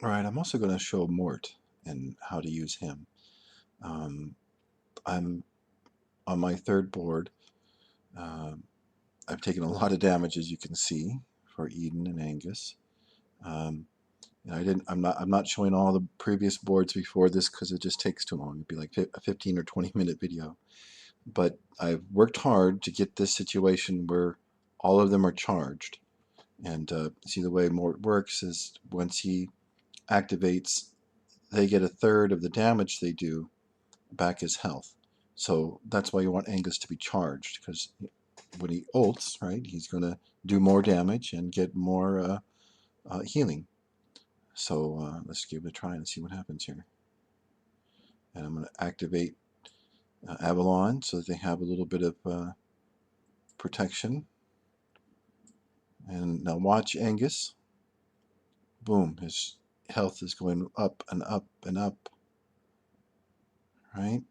All right, I'm also going to show Mort and how to use him. Um, I'm on my third board. Um I've taken a lot of damage, as you can see, for Eden and Angus. Um, and I'm not showing all the previous boards before this because it just takes too long. It'd be like a 15 or 20-minute video. But I've worked hard to get this situation where all of them are charged. And see, the way Mort works is once he activates, they get a third of the damage they do back as health. So that's why you want Angus to be charged, because when he ults, right, he's going to do more damage and get more healing. So let's give it a try and see what happens here. And I'm going to activate Avalon so that they have a little bit of protection. And now watch Angus. Boom, his health is going up and up and up, right?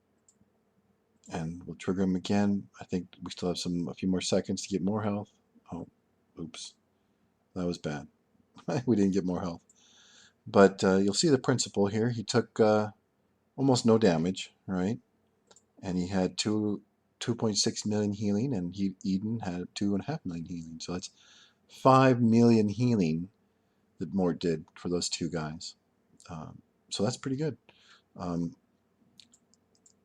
And we'll trigger him again. I think we still have a few more seconds to get more health. Oh, oops, that was bad. We didn't get more health. But you'll see the principle here. He took almost no damage, right? And he had 2.6 million healing, and Eden had 2.5 million healing. So that's 5 million healing that Mort did for those two guys. So that's pretty good. Um,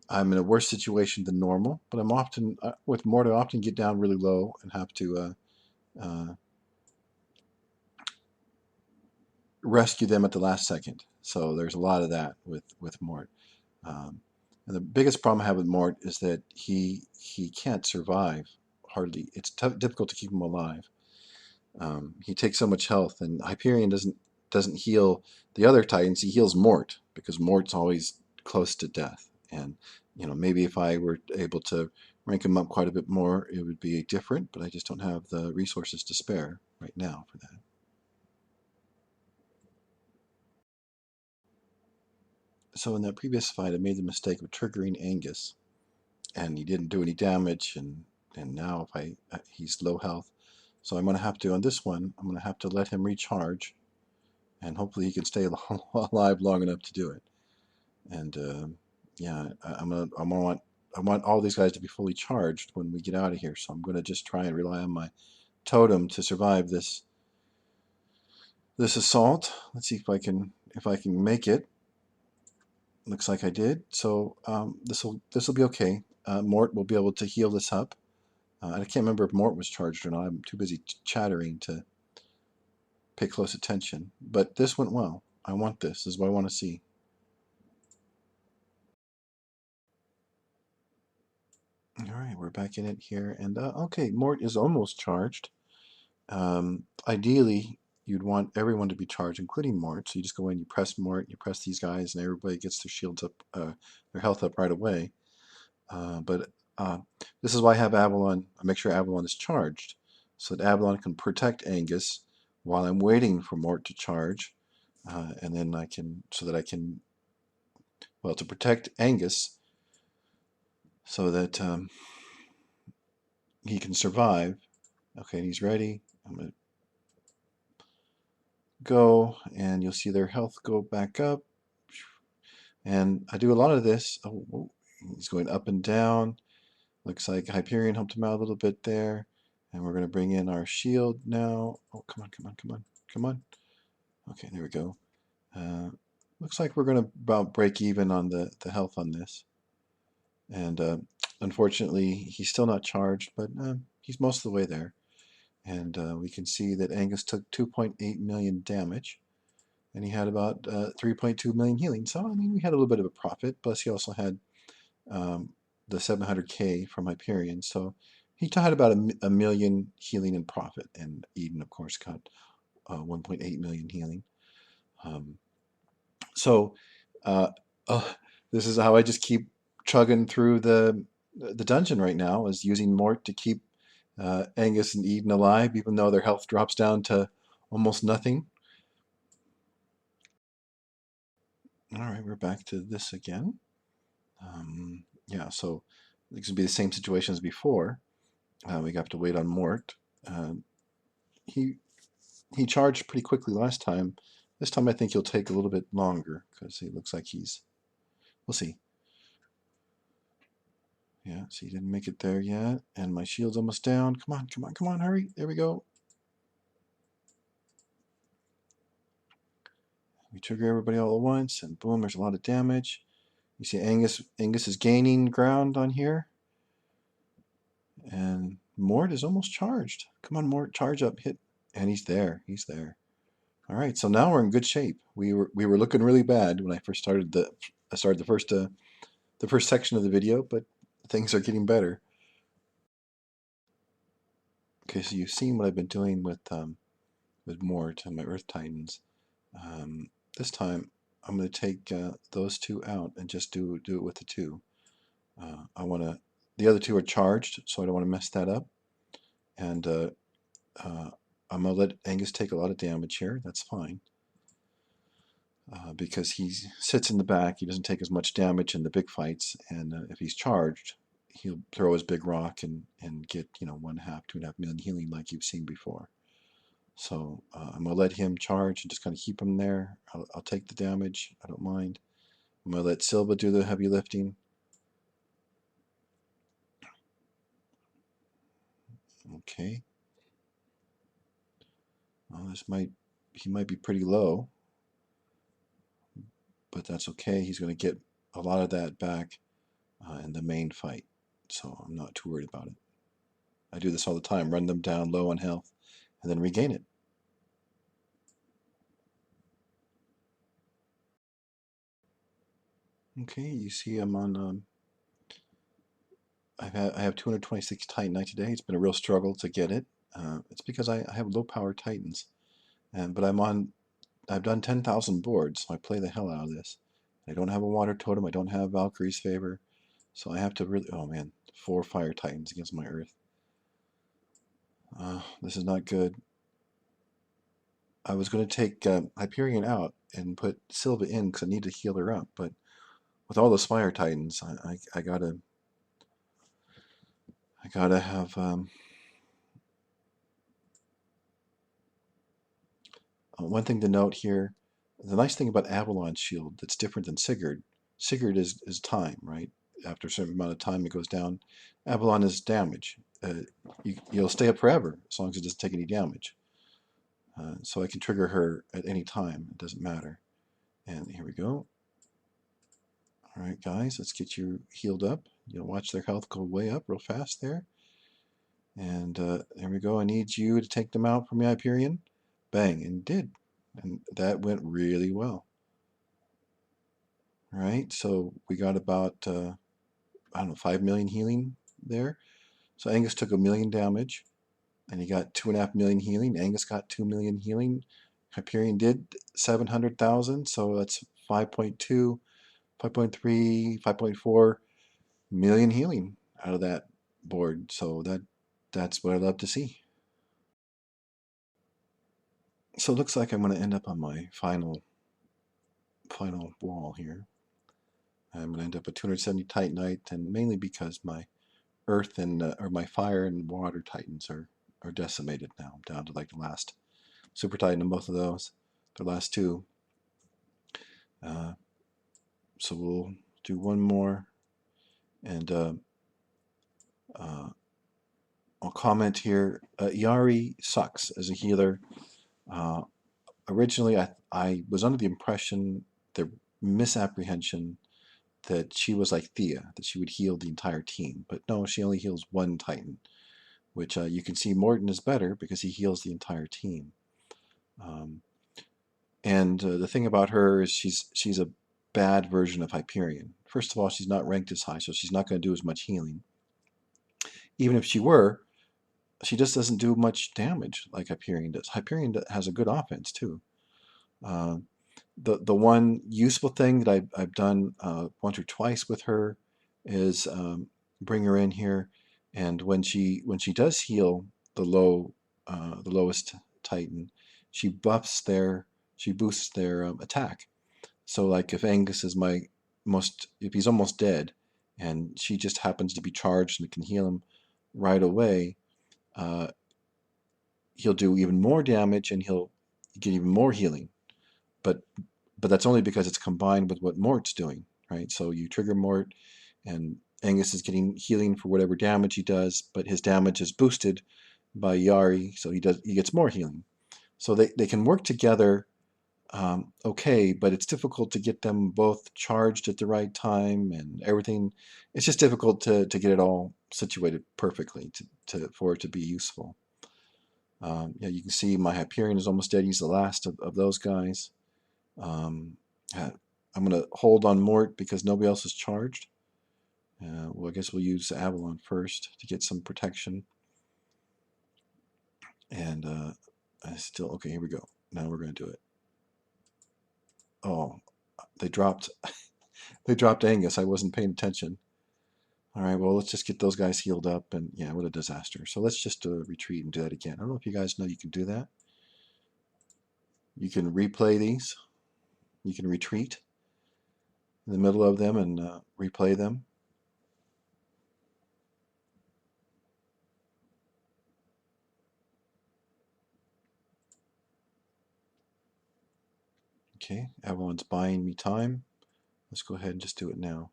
I'm in a worse situation than normal, but I'm often with Mort. I often get down really low and have to rescue them at the last second. So there's a lot of that with Mort. Um, and the biggest problem I have with Mort is that he can't survive hardly. It's difficult to keep him alive. He takes so much health, and Hyperion doesn't heal the other Titans. He heals Mort because Mort's always close to death. And maybe if I were able to rank him up quite a bit more, it would be different. But I just don't have the resources to spare right now for that. So in that previous fight, I made the mistake of triggering Angus, and he didn't do any damage. And now if he's low health, so I'm going to have to on this one. I'm going to have to let him recharge, and hopefully he can stay alive long enough to do it. And yeah, I want all these guys to be fully charged when we get out of here. So I'm going to just try and rely on my totem to survive this assault. Let's see if I can make it. Looks like I did. So this will be okay. Mort will be able to heal this up. I can't remember if Mort was charged or not. I'm too busy chattering to pay close attention. But this went well. I want this. This is what I want to see. All right, we're back in it here. And okay, Mort is almost charged. Ideally, you'd want everyone to be charged, including Mort. So you just go in, you press Mort, you press these guys, and everybody gets their shields up, their health up right away. But this is why I have Avalon. I make sure Avalon is charged, so that Avalon can protect Angus while I'm waiting for Mort to charge, and then so that I can, well, to protect Angus, so that he can survive. Okay, and he's ready. I'm gonna go, and you'll see their health go back up. And I do a lot of this. Oh, he's going up and down. Looks like Hyperion helped him out a little bit there. And we're going to bring in our shield now. Oh, come on, come on, come on, come on. Okay, there we go. Uh, Looks like we're going to about break even on the health on this. And unfortunately, he's still not charged, but he's most of the way there. And we can see that Angus took 2.8 million damage, and he had about 3.2 million healing. So, I mean, we had a little bit of a profit, plus he also had um, the 700K from Hyperion. So he had about a million healing in profit, and Eden, of course, got 1.8 million healing. Um, so uh, uh, this is how I just keep chugging through the dungeon right now, is using Mort to keep Angus and Eden alive, even though their health drops down to almost nothing. All right, we're back to this again. Yeah, so it's gonna be the same situation as before. We have to wait on Mort. Uh, he he charged pretty quickly last time, This time I think he'll take a little bit longer because he looks like we'll see. Yeah, so he didn't make it there yet. And my shield's almost down. Come on, come on, come on, hurry. There we go. We trigger everybody all at once, and boom, there's a lot of damage. You see Angus is gaining ground on here. And Mort is almost charged. Come on, Mort, charge up, hit. And he's there. He's there. All right, so now we're in good shape. We were looking really bad when I first started the first section of the video, but things are getting better. Okay, so you've seen what I've been doing with Mort and my Earth Titans. This time I'm going to take those two out and just do it with the two. The other two are charged, so I don't want to mess that up. And I'm going to let Angus take a lot of damage here. That's fine. Because he sits in the back, he doesn't take as much damage in the big fights, and if he's charged, he'll throw his big rock and get 1.5, 2.5 million healing like you've seen before. So I'm gonna let him charge and just kind of keep him there. I'll take the damage. I don't mind. I'm gonna let Silva do the heavy lifting. Okay. Well, he might be pretty low, but that's okay. He's going to get a lot of that back in the main fight, so I'm not too worried about it. I do this all the time, run them down low on health and then regain it. Okay, you see I'm on, I have 226 Titanite today. It's been a real struggle to get it. It's because I have low power Titans, but I've done 10,000 boards, so I play the hell out of this. I don't have a water totem, I don't have Valkyrie's favor, so I have to really, oh man, 4 fire Titans against my Earth. This is not good. I was going to take Hyperion out and put Silva in because I need to heal her up, but with all those fire Titans, I gotta have one thing to note here. The nice thing about Avalon's shield that's different than Sigurd. Sigurd is time, right? After a certain amount of time, it goes down. Avalon is damage. You'll stay up forever as long as it doesn't take any damage. So I can trigger her at any time. It doesn't matter. And here we go. All right, guys, let's get you healed up. You'll watch their health go way up real fast there. And there we go. I need you to take them out for me, Hyperion. Bang, and did. And that went really well. All right, so we got about, I don't know, 5 million healing there. So Angus took 1 million damage, and he got 2.5 million healing. Angus got 2 million healing. Hyperion did 700,000, so that's 5.2, 5.3, 5.4 million healing out of that board. So that's what I love to see. So it looks like I'm going to end up on my final wall here. I'm going to end up at 270 Titanite, and mainly because my Earth and or my Fire and Water Titans are decimated now. I'm down to like the last Super Titan in both of those, the last two. So we'll do one more, and I'll comment here. Yari sucks as a healer. Originally, I was under the impression, the misapprehension, that she was like Thea, that she would heal the entire team. But no, she only heals one Titan, which you can see Morton is better because he heals the entire team. And the thing about her is she's a bad version of Hyperion. First of all, she's not ranked as high, so she's not going to do as much healing. Even if she were, she just doesn't do much damage like Hyperion does. Hyperion has a good offense too. The one useful thing that I've done once or twice with her is bring her in here, and when she does heal the lowest Titan, she boosts their attack. So like if Angus is if he's almost dead, and she just happens to be charged and can heal him right away, he'll do even more damage and he'll get even more healing. but that's only because it's combined with what Mort's doing, right? So you trigger Mort, and Angus is getting healing for whatever damage he does, but his damage is boosted by Yari, so he gets more healing. So they can work together, okay, but it's difficult to get them both charged at the right time and everything. It's just difficult to get it all situated perfectly for it to be useful. Yeah, you can see my Hyperion is almost dead. He's the last of those guys. Um, I'm going to hold on Mort because nobody else is charged. Well, I guess we'll use Avalon first to get some protection. And I still, okay, here we go. Now we're going to do it. Oh, they dropped they dropped Angus. I wasn't paying attention. All right, well, let's just get those guys healed up. And yeah, what a disaster. So let's just retreat and do that again. I don't know if you guys know you can do that. You can replay these. You can retreat in the middle of them and replay them. Okay, Avalon's buying me time. Let's go ahead and just do it now.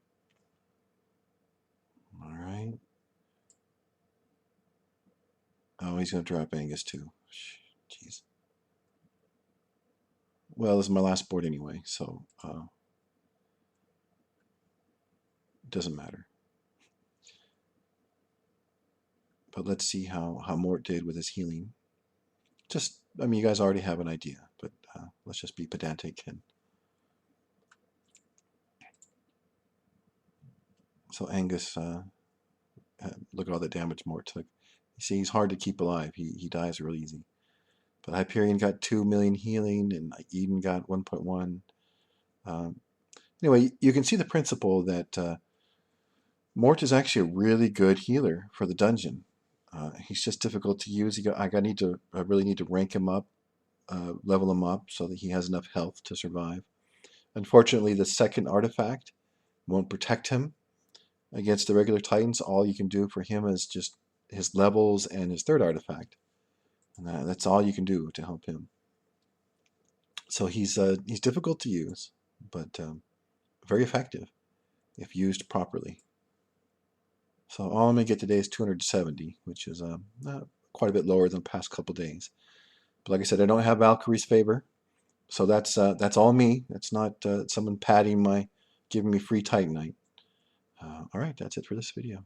All right. Oh, he's going to drop Angus too. Jeez. Well, this is my last board anyway, so it doesn't matter. But let's see how Mort did with his healing. Just, I mean, you guys already have an idea, but let's just be pedantic. And so Angus, look at all the damage Mort took. You see, he's hard to keep alive. He dies real easy. But Hyperion got 2 million healing, and Eden got 1.1. Anyway, you can see the principle that Mort is actually a really good healer for the dungeon. He's just difficult to use. I really need to rank him up, level him up so that he has enough health to survive. Unfortunately, the second artifact won't protect him against the regular Titans. All you can do for him is just his levels and his third artifact. And that's all you can do to help him. So he's difficult to use, but very effective if used properly. So all I'm going to get today is 270, which is quite a bit lower than the past couple days. But like I said, I don't have Valkyrie's favor, so that's all me. That's not someone giving me free Titanite. All right, that's it for this video.